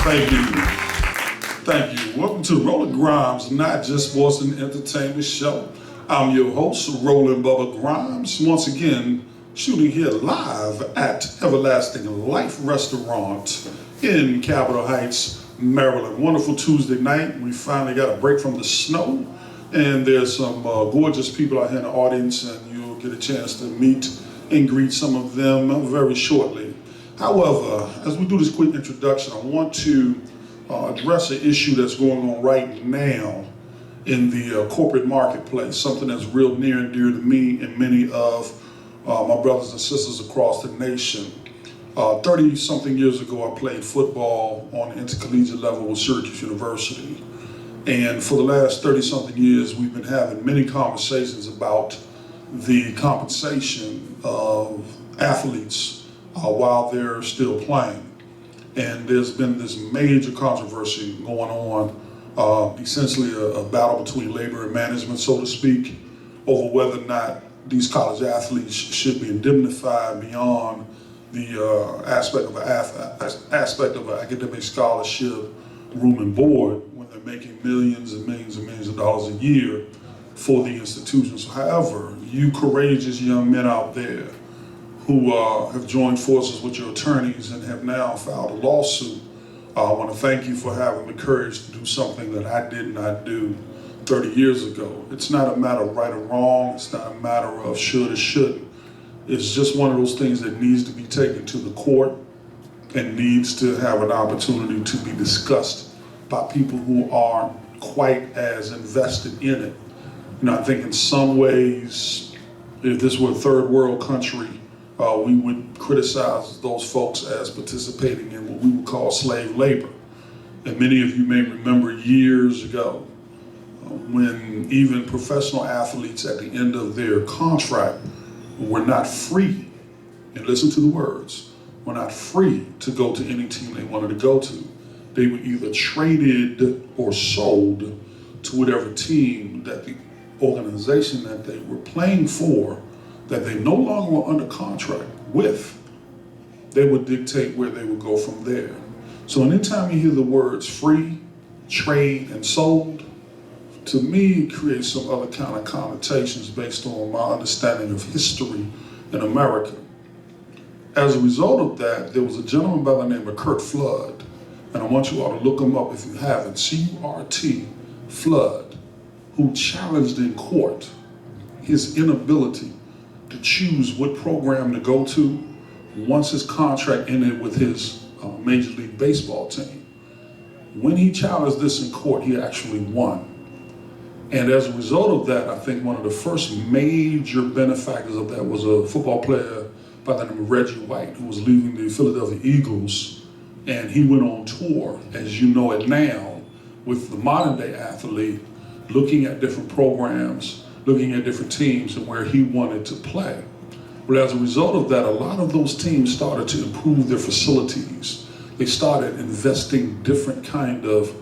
Thank you. Thank you. Welcome to Roland Grimes, Not Just Sports and Entertainment Show. I'm your host, Roland Bubba Grimes, once again shooting here live at Everlasting Life Restaurant in Capitol Heights, Maryland. Wonderful Tuesday night. We finally got a break from the snow, and there's some gorgeous people out here in the audience, and you'll get a chance to meet and greet some of them very shortly. However, as we do this quick introduction, I want to address an issue that's going on right now in the corporate marketplace, something that's real near and dear to me and many of my brothers and sisters across the nation. 30-something years ago, I played football on the intercollegiate level with Syracuse University. And for the last 30-something years, we've been having many conversations about the compensation of athletes while they're still playing. And there's been this major controversy going on, essentially a battle between labor and management, so to speak, over whether or not these college athletes should be indemnified beyond the aspect of an academic scholarship, room and board, when they're making millions and millions and millions of dollars a year for the institutions. However, you courageous young men out there who have joined forces with your attorneys and have now filed a lawsuit, I want to thank you for having the courage to do something that I did not do 30 years ago. It's not a matter of right or wrong. It's not a matter of should or shouldn't. It's just one of those things that needs to be taken to the court and needs to have an opportunity to be discussed by people who aren't quite as invested in it. You know, I think in some ways, if this were a third world country, we would criticize those folks as participating in what we would call slave labor. And many of you may remember years ago when even professional athletes at the end of their contract were not free, and listen to the words, were not free to go to any team they wanted to go to. They were either traded or sold to whatever team that the organization that they were playing for, that they no longer were under contract with, they would dictate where they would go from there. So anytime you hear the words free, trade, and sold, to me it creates some other kind of connotations based on my understanding of history in America. As a result of that, there was a gentleman by the name of Curt Flood, and I want you all to look him up if you haven't, C-U-R-T, Flood, who challenged in court his inability to choose what program to go to once his contract ended with his Major League Baseball team. When he challenged this in court, he actually won. And as a result of that, I think one of the first major benefactors of that was a football player by the name of Reggie White, who was leaving the Philadelphia Eagles, and he went on tour, as you know it now, with the modern day athlete, looking at different programs, looking at different teams and where he wanted to play. Well, as a result of that, a lot of those teams started to improve their facilities. They started investing different kind of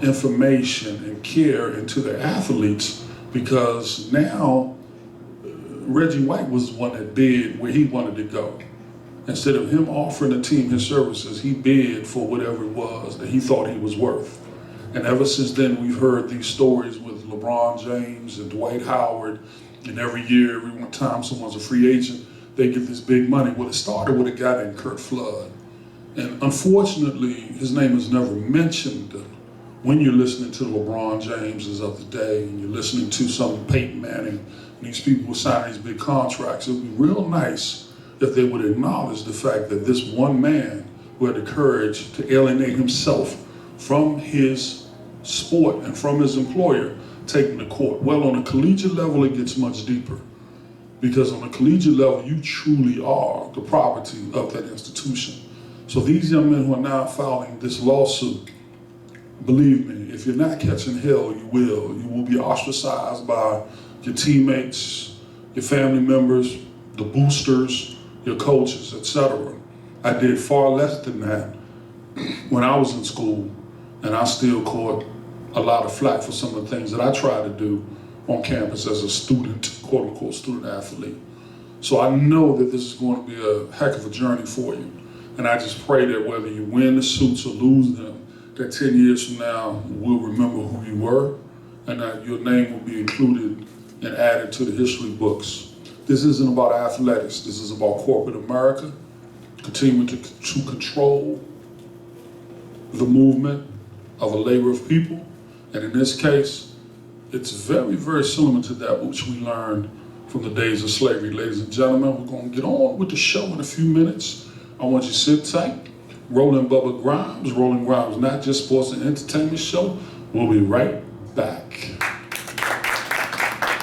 information and care into their athletes, because now Reggie White was the one that bid where he wanted to go. Instead of him offering the team his services, he bid for whatever it was that he thought he was worth. And ever since then, we've heard these stories with LeBron James and Dwight Howard, and every year, every time someone's a free agent, they get this big money. Well, it started with a guy named Curt Flood. And unfortunately, his name is never mentioned when you're listening to the LeBron Jameses of the day, and you're listening to some Peyton Manning, and these people who sign these big contracts. It would be real nice if they would acknowledge the fact that this one man who had the courage to alienate himself from his sport and from his employer, taking the court. Well, on a collegiate level, it gets much deeper, because on a collegiate level, you truly are the property of that institution. So these young men who are now filing this lawsuit, believe me, if you're not catching hell, you will. You will be ostracized by your teammates, your family members, the boosters, your coaches, etc. I did far less than that when I was in school, and I still caught a lot of flack for some of the things that I tried to do on campus as a student, quote unquote, student athlete. So I know that this is going to be a heck of a journey for you. And I just pray that whether you win the suits or lose them, that 10 years from now, we'll remember who you were, and that your name will be included and added to the history books. This isn't about athletics. This is about corporate America, continuing to control the movement of a labor of people. And in this case, it's very, very similar to that which we learned from the days of slavery. Ladies and gentlemen, we're going to get on with the show in a few minutes. I want you to sit tight. Roland Bubba Grimes, Rolling Grimes, not just sports and entertainment show. We'll be right back.